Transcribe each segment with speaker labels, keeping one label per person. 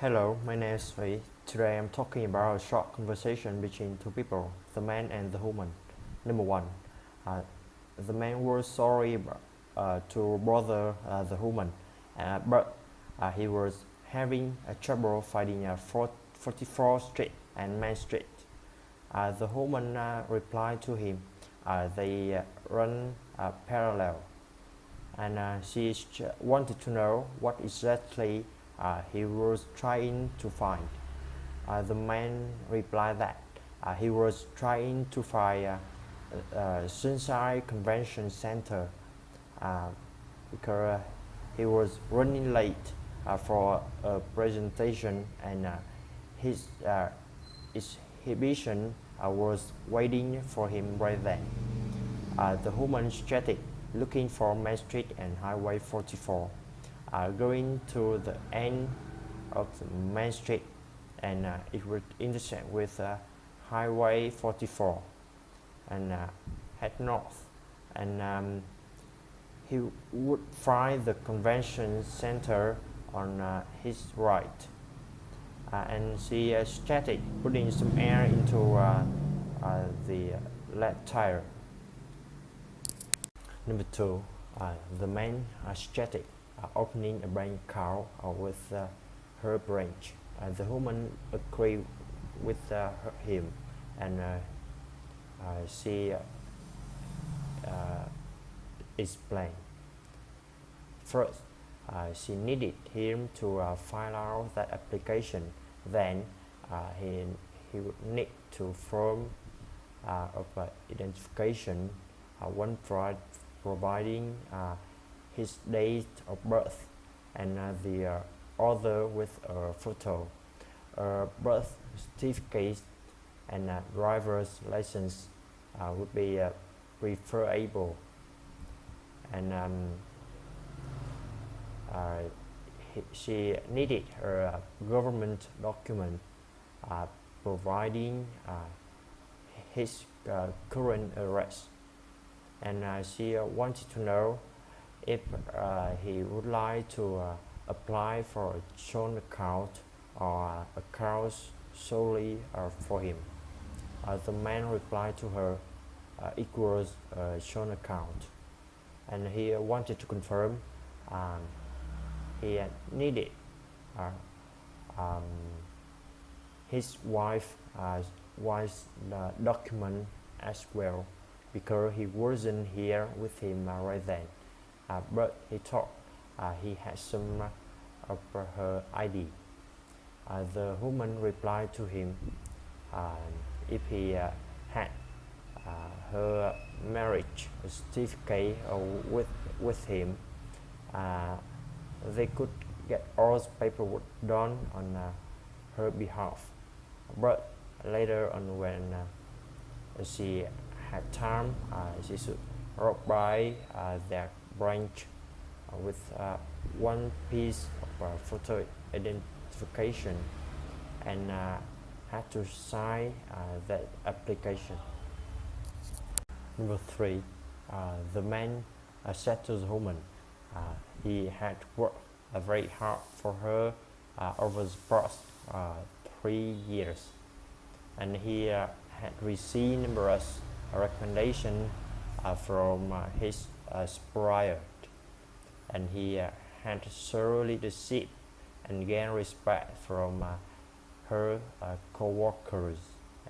Speaker 1: Hello, my name is Huy. Today I'm talking about a short conversation between two people, the man and the woman. Number one, uh, the man was sorry to bother the woman, but he was having trouble finding 44th Street and Main Street. The woman replied to him. They run parallel, and she wanted to know what exactly he was trying to find. The man replied that he was trying to find Sunside Convention Center because he was running late for a presentation, and his exhibition was waiting for him right then. The woman started looking for Main Street and Highway 44, going to the end of the Main Street, and it would intersect with Highway 44 and head north, and he would find the convention center on his right. And she started putting some air into the left tire. Number two, the man started opening a bank account with her branch. The woman agreed with him, and she explained. First, she needed him to fill out that application. Then he would need to form of identification, one providing his date of birth, and the other with a photo, a birth certificate, and a driver's license would be preferable. And she needed her government document providing his current address, and she wanted to know if he would like to apply for a joint account or accounts solely for him. The man replied to her, it was a joint account, and he wanted to confirm he needed his wife's document as well, because he wasn't here with him right then, but he thought he had some of her ID. The woman replied to him if he had her marriage certificate with him, they could get all paperwork done on her behalf. But later on, when she had time, she should drop by their branch with one piece of photo identification, and had to sign that application. Number three, the man said to the woman he had worked very hard for her over the past 3 years, and he had received numerous recommendations from his superior, and he had thoroughly deceived and gained respect from her co-workers,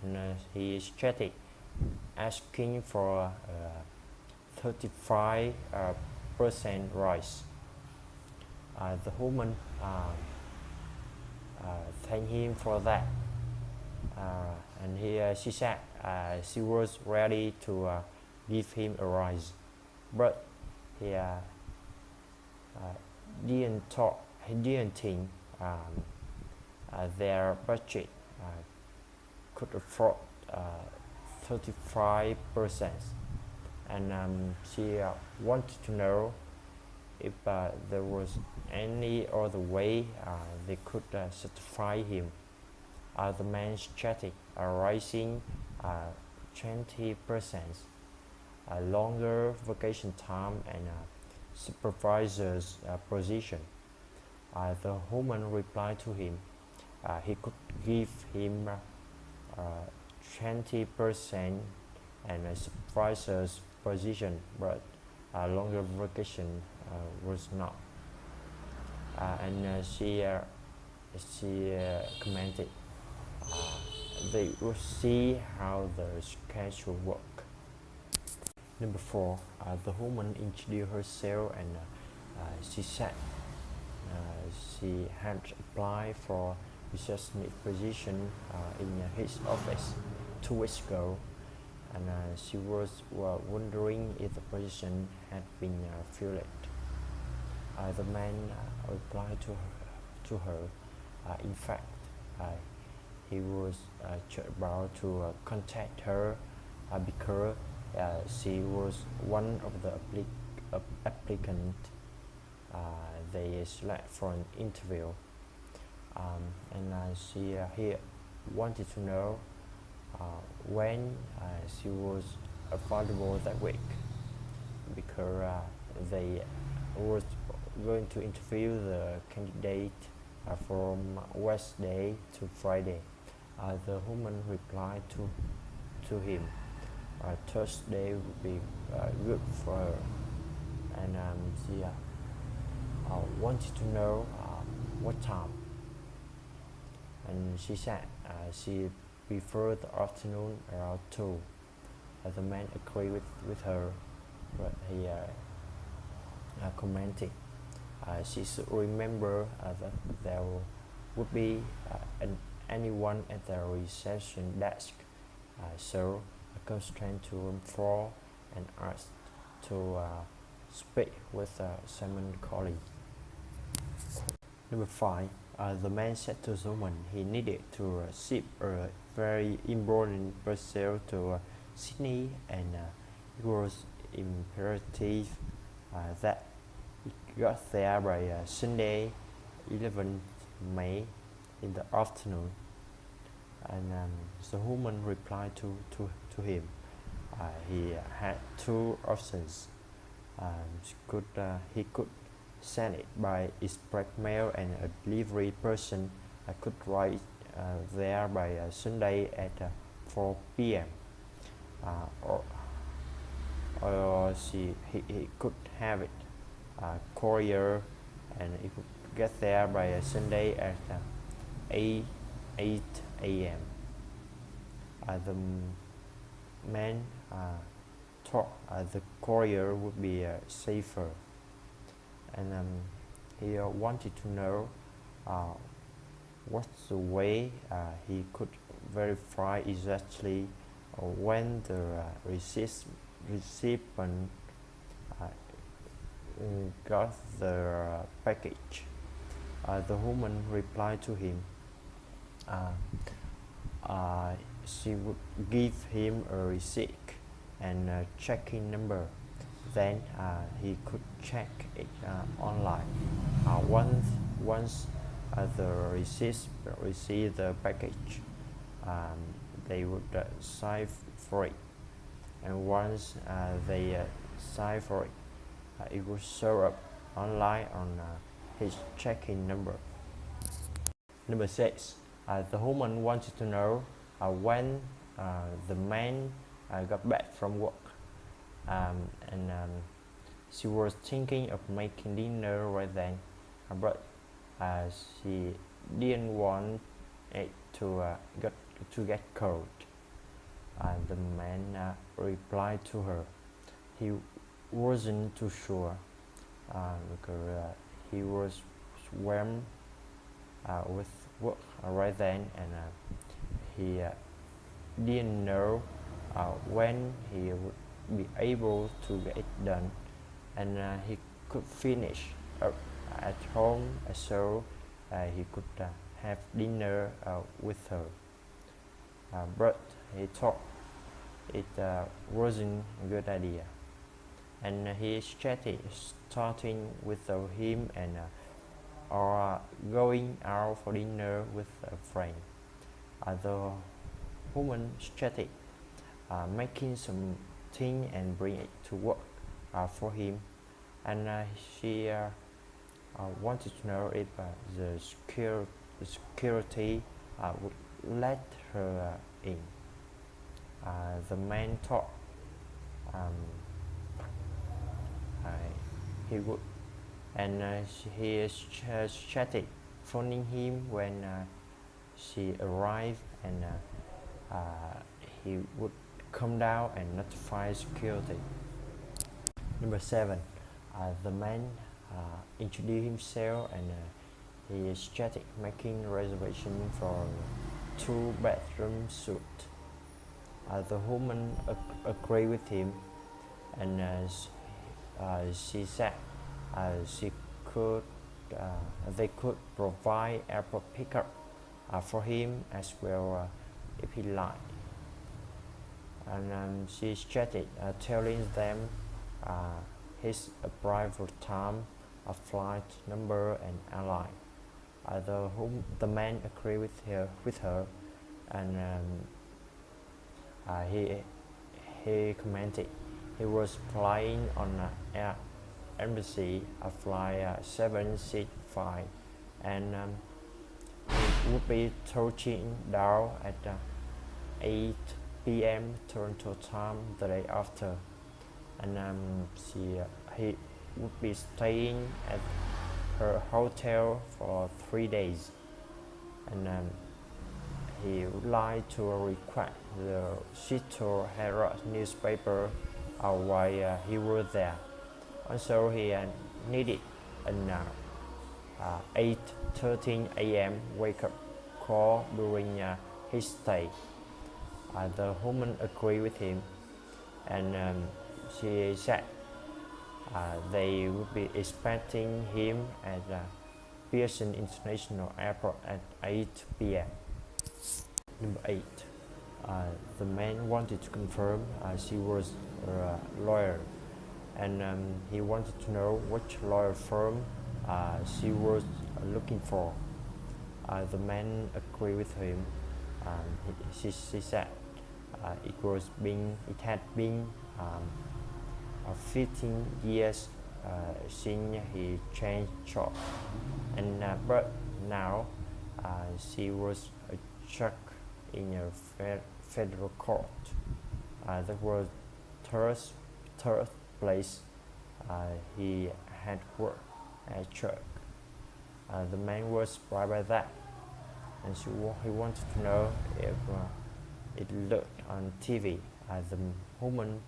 Speaker 1: and he started asking for a 35% rise. The woman thanked him for that, and she said she was ready to give him a rise, but he didn't think their budget could afford 35%, and she wanted to know if there was any other way they could satisfy him. The man started rising 20%, longer vacation time, and supervisor's position. The woman replied to him, he could give him 20% and a supervisor's position, but a longer vacation was not. And she commented, they will see how the schedule work. Number 4, the woman introduced herself and she said she had applied for receptionist position in his office 2 weeks ago, and she was wondering if the position had been filled. The man replied to her, in fact, he was about to contact her because she was one of the applicants they select for an interview, and he wanted to know when she was available that week, because they was going to interview the candidate from Wednesday to Friday. The woman replied to him, Thursday would be good for her, and she wanted to know what time, and she said she preferred the afternoon around 2. The man agreed with her, but he commented she should remember that there would be anyone at the reception desk, so I came straight to room 4 and asked to speak with Simon Colley. Number 5, the man said to the woman he needed to ship a very important parcel to Sydney, and it was imperative that he got there by Sunday, 11th May in the afternoon. And the woman replied to him, he had 2 options. He could send it by express mail, and a delivery person could write there by Sunday at 4 p.m. Or he could have it courier, and it could get there by Sunday at 8 a.m. The man thought the courier would be safer, and he wanted to know what's the way he could verify exactly when the recipient got the package. The woman replied to him, she would give him a receipt and a check-in number. Then he could check it online. Once the receive the package, they would sign for it, and once they sign for it, it would show up online on his check-in number. Number 6, the woman wanted to know when the man got back from work, and she was thinking of making dinner right then, but she didn't want it to get cold. The man replied to her he wasn't too sure, because he was swamped with work right then, and he didn't know when he would be able to get it done, and he could finish up at home, so he could have dinner with her, but he thought it wasn't a good idea, and he chatted starting with him and or going out for dinner with a friend. The woman chatted making something and bring it to work for him, and she wanted to know if the security would let her in. The man thought he would, and he chatted, phoning him when she arrived, and he would come down and notify security. Number 7, the man introduced himself, and he chatted, making reservation for 2-bedroom suite. The woman agreed with him, and she said they could provide airport pickup for him as well if he liked. And she chatted, telling them his arrival time, a flight number, and airline. The man agreed with her, and he commented he was flying on Air Embassy, a flight 765, and he would be touching down at 8 p.m. Toronto time the day after, and he would be staying at her hotel for 3 days, and he would like to request the Seattle Herald newspaper while he was there. Also, he needed an 8:13 a.m. wake-up call during his stay. The woman agreed with him, and she said they would be expecting him at Pearson International Airport at 8 p.m. Number 8. The man wanted to confirm she was a lawyer, and he wanted to know which lawyer firm she was looking for. The man agreed with him. She said it had been 15 years since he changed job, and but now she was a judge in a federal court. That was third place he had worked at church. The man was surprised by that, and he wanted to know if it looked on TV. The woman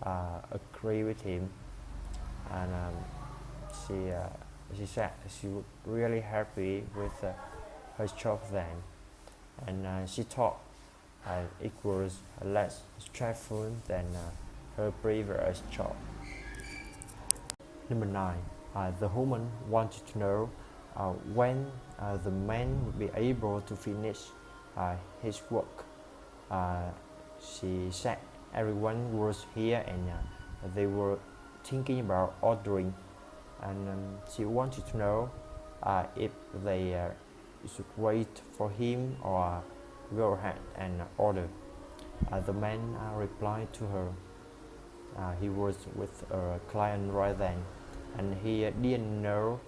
Speaker 1: agreed with him, and she said she was really happy with her job then, and she thought it was less stressful than her previous job. Number 9. The woman wanted to know when the man would be able to finish his work. She said everyone was here, and they were thinking about ordering, and she wanted to know if they should wait for him or go ahead and order. The man replied to her. He was with a client right then, and he didn't know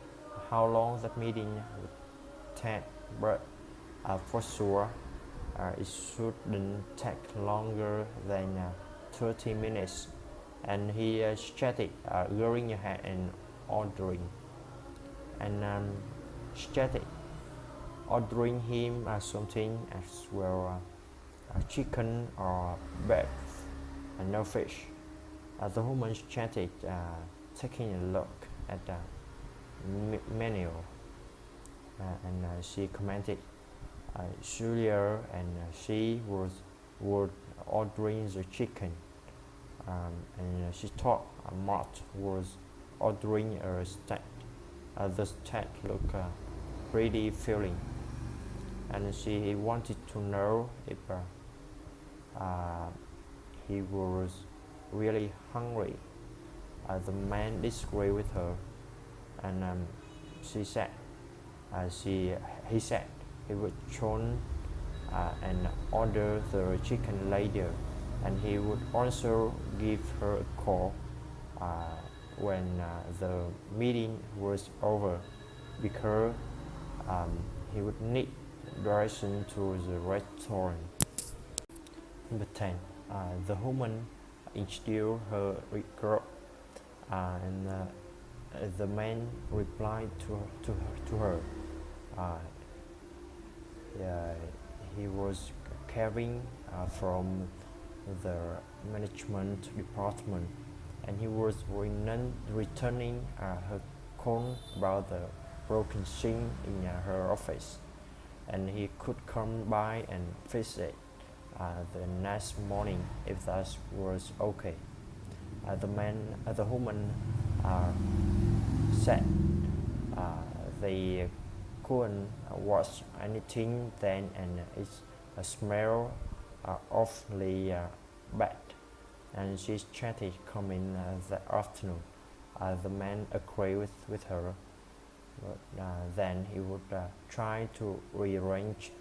Speaker 1: how long that meeting would take, but for sure it shouldn't take longer than 30 minutes, and he chatted, going ahead and ordering, and chatted, ordering him something as well, chicken or beef, and no fish. The woman chatted, taking a look at the menu, and she commented earlier, and she was ordering the chicken, and she thought Mart was ordering a steak. The steak looked pretty filling, and she wanted to know if he was really hungry. The man disagreed with her, and he said he would join and order the chicken later, and he would also give her a call when the meeting was over, because he would need direction to the restaurant. Number 10. The woman introduced her regret, and the man replied to her. Uh, yeah, he was carrying from the management department, and he was returning her call about the broken sink in her office, and he could come by and fix it the next morning if that was okay. The woman said they couldn't wash anything then, and it smelled awfully bad, and she started coming that afternoon. The man agreed with her, but then he would try to rearrange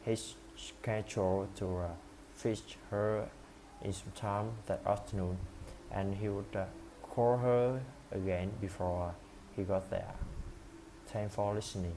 Speaker 1: his schedule to fix her in some time that afternoon, and he would call her again before he got there. Thanks for listening.